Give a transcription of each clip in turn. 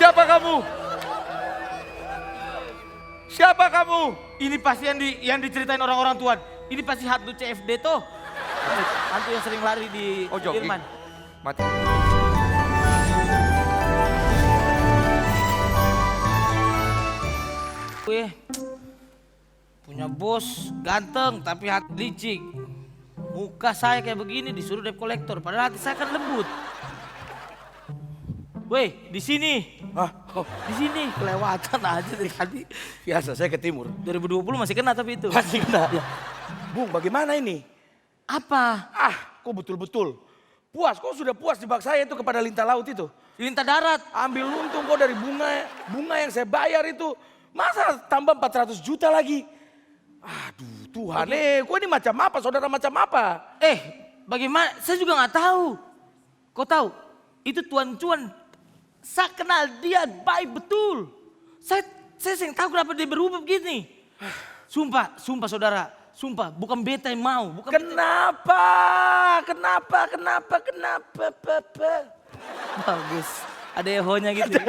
Siapa kamu? Siapa kamu? Ini pasti yang diceritain orang-orang Tuhan. Ini pasti hantu CFD tuh. Hantu yang sering lari di Jerman. Mati. Gue punya bos ganteng tapi hati licik. Muka saya kayak begini disuruh debt collector, padahal hati saya kan lembut. Weh, di sini. Di sini kelewatan aja dari tadi. Biasa, saya ke timur. 2020 masih kena tapi itu. Masih kena? Ya. Bung, bagaimana ini? Apa? Kok betul-betul. Puas, kok sudah puas jebak saya itu kepada lintah laut itu. Lintah darat. Ambil untung kok dari bunga yang saya bayar itu. Masa tambah 400 juta lagi? Aduh Tuhan, kok ini macam apa, saudara macam apa? Bagaimana? Saya juga nggak tahu. Kau tahu? Itu Tuan Cuan. Saya kenal dia baik betul. Saya sering tahu kenapa dia berubah begini. Sumpah saudara. Sumpah, bukan beta yang mau. Kenapa? Bagus. Ada ehonya gitu.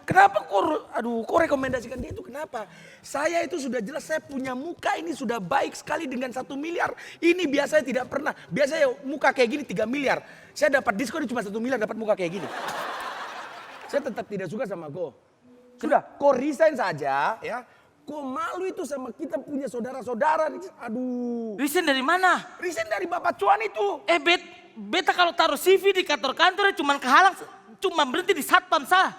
Kenapa kok rekomendasikan dia itu kenapa? Saya itu sudah jelas, saya punya muka ini sudah baik sekali dengan 1 miliar. Ini biasanya tidak pernah. Biasanya muka kayak gini 3 miliar. Saya dapat diskon cuma 1 miliar dapat muka kayak gini. Saya tetap tidak suka sama kau. Sudah, kau resign saja ya. Kau malu itu sama kita punya saudara-saudara. Aduh. Resign dari mana? Resign dari Bapak Cuan itu. Beta kalau taruh CV di kantor-kantor cuma kehalang, cuma berhenti di satpam sah.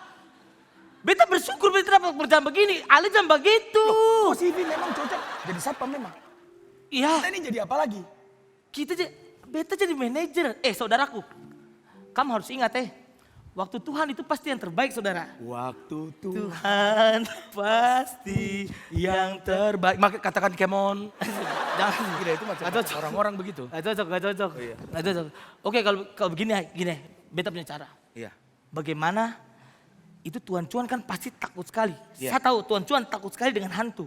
Beta bersyukur beta dapat kerjaan begini, Ali jam begitu. Loh, CV memang cocok jadi satpam memang. Iya. Kita ini jadi apa lagi? Beta jadi manajer. Saudaraku, kamu harus ingat waktu Tuhan itu pasti yang terbaik saudara. Waktu Tuhan pasti yang terbaik. Katakan kemon. Jangan. Gila, itu macam orang-orang begitu. Gak cocok. Oh, iya. Gak cocok. Oke, kalau gini, beta punya cara. Iya. Bagaimana itu Tuan Cuan kan pasti takut sekali. Iya. Saya tahu Tuan Cuan takut sekali dengan hantu.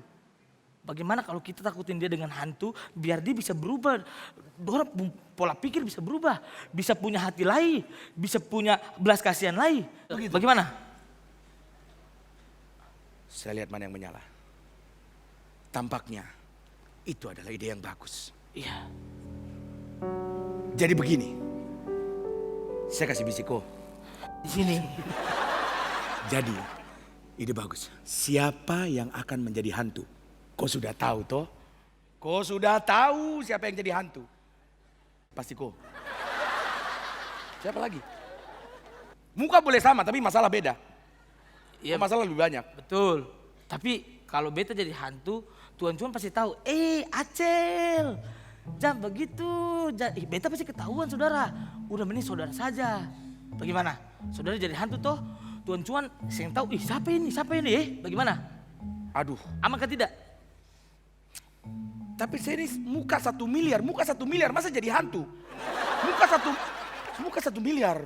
Bagaimana kalau kita takutin dia dengan hantu biar dia bisa berubah. Pola pikir bisa berubah. Bisa punya hati lain. Bisa punya belas kasihan lain. Begitu. Bagaimana? Saya lihat mana yang menyala. Tampaknya itu adalah ide yang bagus. Iya. Jadi begini. Saya kasih bisiko. Di sini. Jadi ide bagus. Siapa yang akan menjadi hantu? Kau sudah tahu toh? Kau sudah tahu siapa yang jadi hantu? Pasti kau. Siapa lagi? Muka boleh sama tapi masalah beda. Iya, masalah lebih banyak. Betul. Tapi kalau beta jadi hantu, Tuan Cuan pasti tahu. Acel, jangan begitu. Beta pasti ketahuan saudara. Udah mending saudara saja. Bagaimana? Saudara jadi hantu toh? Tuan Cuan sering tahu. Siapa ini? Bagaimana? Aduh. Aman kan tidak? Tapi saya ini muka 1 miliar masa jadi hantu? Muka 1 miliar.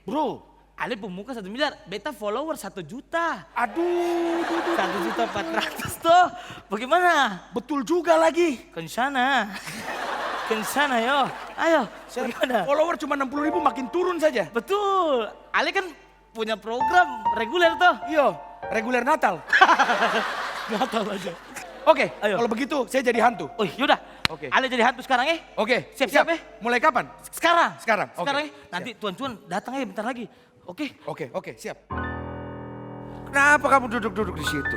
Bro, Ale pemuka 1 miliar, beta follower 1 juta. Aduh. 1.400.000 tuh. Bagaimana? Betul juga lagi. Ke sana yo. Ayo, bagaimana? Follower cuma 60.000 makin turun saja. Betul. Ale kan punya program reguler tuh. Iya, reguler Natal. Natal aja. Oke, Ayo. kalau begitu saya jadi hantu. Yaudah. Oke. Ale jadi hantu sekarang Oke, Siap. Mulai kapan? Sekarang. Sekarang, oke. Nanti Tuan Cuan datang bentar lagi. Oke. Oke, siap. Kenapa kamu duduk-duduk di situ?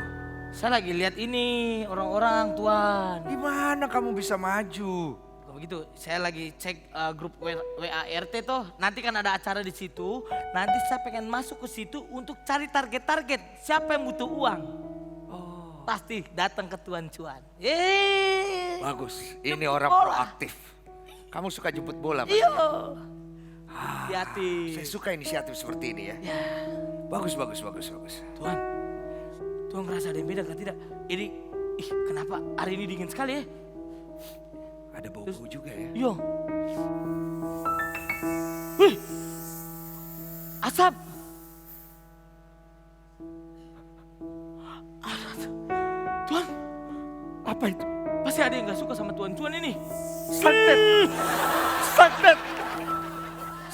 Saya lagi lihat ini orang-orang Tuan. Gimana kamu bisa maju? Kalau begitu, saya lagi cek grup WART tuh. Nanti kan ada acara di situ. Nanti saya pengen masuk ke situ untuk cari target-target. Siapa yang butuh uang? Pasti datang ke Tuan Cuan. Bagus, ini orang bola. proaktif. Kamu suka jemput bola, Mas? Iya. Hati-hati. Saya suka inisiatif seperti ini ya. Bagus. Tuan ngerasa ada yang beda kan tidak? Ini, kenapa hari ini dingin sekali ya? Ada bau-bau juga ya. Iya. Wih, asap. Tuan, Apa itu? pasti ada yang gak suka sama Tuan Cuan ini. Santet.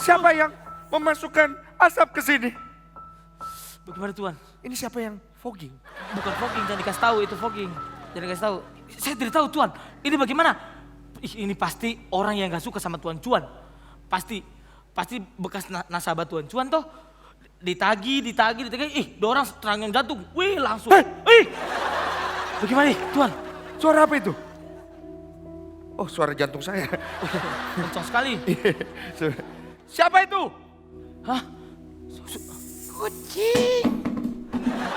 Siapa yang memasukkan asap ke sini? Bagaimana Tuan? Ini siapa yang fogging? Bukan fogging, jangan dikasih tahu itu fogging. Jangan dikasih tahu. Saya tidak tahu Tuan. Ini bagaimana? Ini pasti orang yang gak suka sama Tuan Cuan. Pasti bekas nasabah Tuan Cuan toh. Ditagi. Dorang serangan jantung. Wih langsung. Bagaimana nih Tuan? Suara apa itu? Oh, suara jantung saya. Kencang sekali. Siapa itu? Hah? Kucing.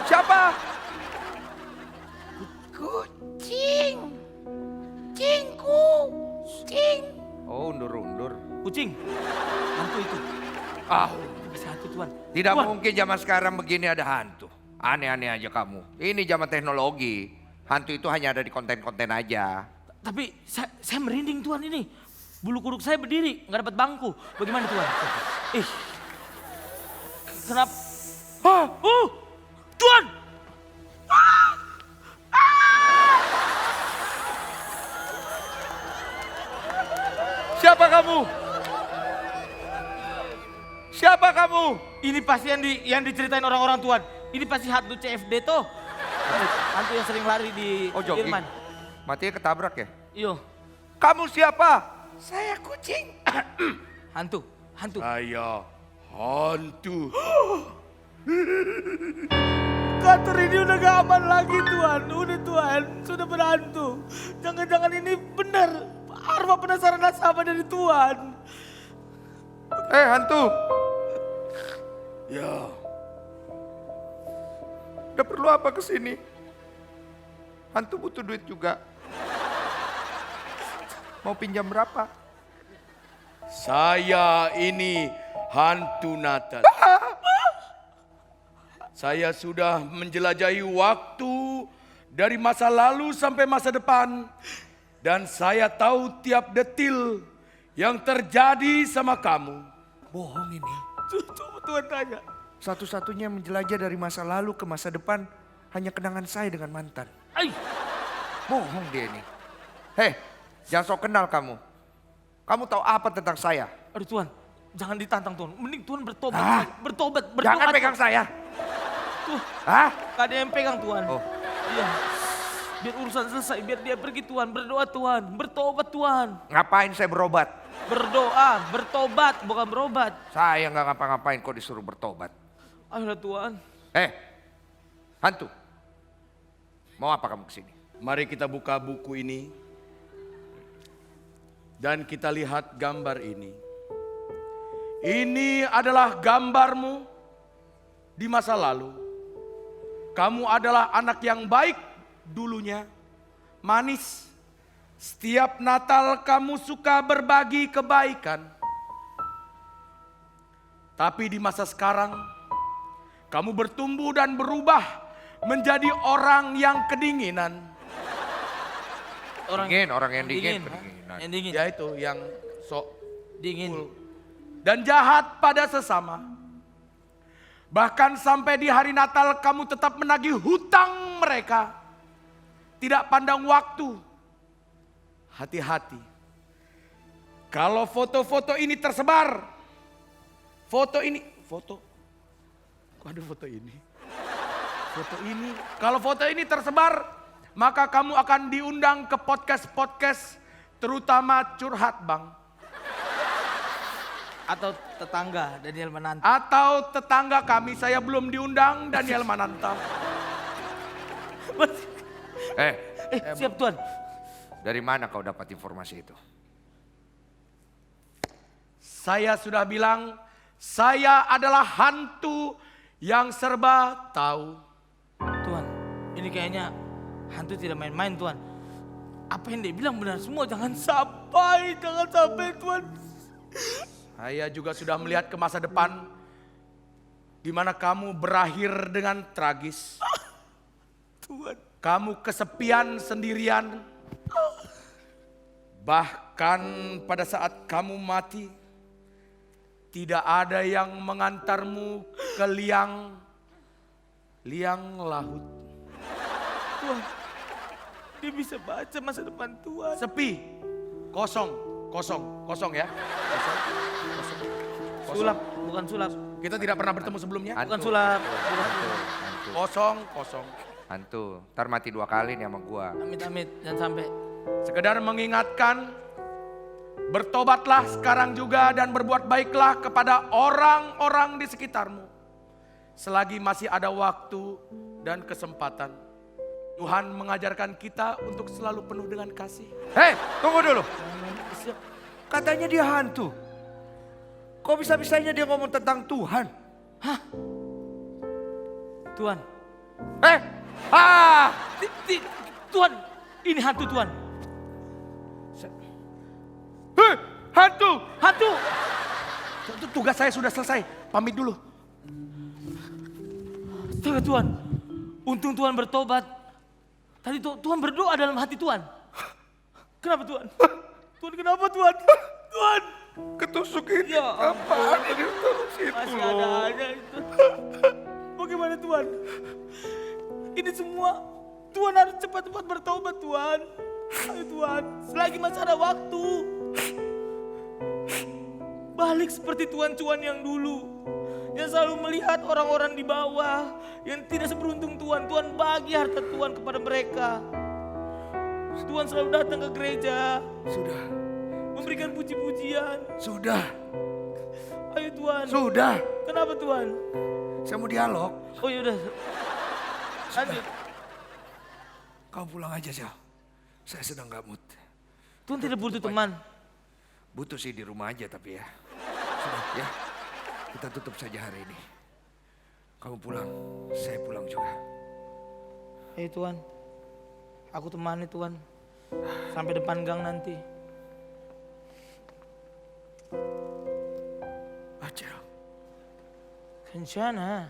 Siapa? Kucing. Cingku. Cing. Oh, undur-undur. Kucing. Hantu itu. Ah, Bisa hantu Tuan. tidak Tuan. mungkin zaman sekarang begini ada hantu. Aneh-aneh aja kamu. Ini zaman teknologi. Hantu itu hanya ada di konten-konten aja. Tapi saya merinding Tuan ini. Bulu kuduk saya berdiri, nggak dapat bangku. Bagaimana Tuan? Kenapa? Tuan! Siapa kamu? Siapa kamu? Ini pasti yang diceritain orang-orang Tuan. Ini pasti hantu CFD toh. Hantu yang sering lari di jogging. Jerman. Matinya ketabrak ya? Iyo, Kamu siapa? Saya kucing. hantu. Saya hantu. Kantor ini udah gak aman lagi Tuan. Udah Tuan, sudah berhantu. Jangan-jangan ini benar. Arwah penasaran nasabah dari Tuan. Hantu. Ya, Udah perlu apa kesini? Hantu butuh duit juga. Mau pinjam berapa? saya ini hantu Natal. Saya sudah menjelajahi waktu dari masa lalu sampai masa depan. Dan saya tahu tiap detil yang terjadi sama kamu. Bohong ini. Coba Tuan tanya. Satu-satunya yang menjelajah dari masa lalu ke masa depan hanya kenangan saya dengan mantan. Ay, Bohong dia ini. Hei, jangan sok kenal kamu. Kamu tahu apa tentang saya? aduh Tuan, jangan ditantang Tuan. Mending Tuan bertobat. Ah, Bertobat. Jangan pegang saya. Tuh, Hah? gak ada yang pegang Tuan. Oh. Iya. Biar urusan selesai, biar dia pergi Tuan. Berdoa Tuan, bertobat Tuan. Ngapain saya berobat? Berdoa, bertobat, bukan berobat. Saya nggak ngapa-ngapain kok disuruh bertobat. Ayolah Tuan. Hantu. Mau apa kamu kesini? Mari kita buka buku ini. Dan kita lihat gambar ini. Ini adalah gambarmu di masa lalu. Kamu adalah anak yang baik dulunya, manis. Setiap Natal kamu suka berbagi kebaikan. Tapi di masa sekarang, kamu bertumbuh dan berubah menjadi orang yang kedinginan. Orang yang dingin. Kedinginan. Yang dingin. Ya itu yang sok Dingin. dan jahat pada sesama. Bahkan sampai di hari Natal kamu tetap menagih hutang mereka. Tidak pandang waktu. Hati-hati. Kalau foto-foto ini tersebar. Kok ada foto ini? Kalau foto ini tersebar, maka kamu akan diundang ke podcast-podcast, terutama Curhat Bang. Atau tetangga Daniel Mananta. Atau tetangga kami, saya belum diundang, Daniel Mananta. Siap Tuan. Dari mana kau dapat informasi itu? Saya sudah bilang, saya adalah hantu yang serba tahu. Tuan, ini kayaknya hantu tidak main-main Tuan. Apa yang dia bilang benar semua, jangan sampai Tuan. Saya juga sudah melihat ke masa depan, di mana kamu berakhir dengan tragis. Tuan. Kamu kesepian sendirian. Bahkan pada saat kamu mati, tidak ada yang mengantarmu ke liang laut. Tuan, dia bisa baca masa depan Tuan. Sepi, kosong ya. Sulap, bukan sulap. Kita tidak pernah bertemu sebelumnya. Hantu. Bukan sulap. Hantu. Kosong. Hantu. Ntar mati 2 kali nih sama gua. Amit-amit, jangan sampai. Sekedar mengingatkan, bertobatlah sekarang juga dan berbuat baiklah kepada orang-orang di sekitarmu. Selagi masih ada waktu dan kesempatan. Tuhan mengajarkan kita untuk selalu penuh dengan kasih. Hei, tunggu dulu. Katanya dia hantu. Kok bisa-bisanya dia ngomong tentang Tuhan? Tuhan, Tuhan, ini hantu Tuhan. Hantu! Hantu! Tugas saya sudah selesai, pamit dulu. Astaga Tuhan, untung Tuhan bertobat. Tadi Tuhan berdoa dalam hati Tuhan. Kenapa Tuhan? Tuhan kenapa Tuhan? Tuhan! Ketusuk ini. Ya Apaan ini terus itu Masih loh. ada itu. Bagaimana Tuhan? Ini semua Tuhan harus cepat-cepat bertobat Tuhan. Ayo Tuhan, selagi masih ada waktu. Balik seperti Tuhan-Tuhan yang dulu. Yang selalu melihat orang-orang di bawah. Yang tidak seberuntung Tuhan. Tuhan bagi harta Tuhan kepada mereka. Tuhan selalu datang ke gereja. Sudah, Memberikan puji-pujian. sudah, Ayo Tuhan. sudah. Kenapa Tuhan? Saya mau dialog. Oh yaudah. Lanjut. Kamu pulang aja, Sel. Saya sedang gak mood. Tuhan tidak butuh teman. Butuh sih di rumah aja tapi ya. Sudah ya, kita tutup saja hari ini. Kamu pulang, saya pulang juga. Hei Tuhan, aku temani Tuhan. Sampai depan gang nanti. Acel. Kencana.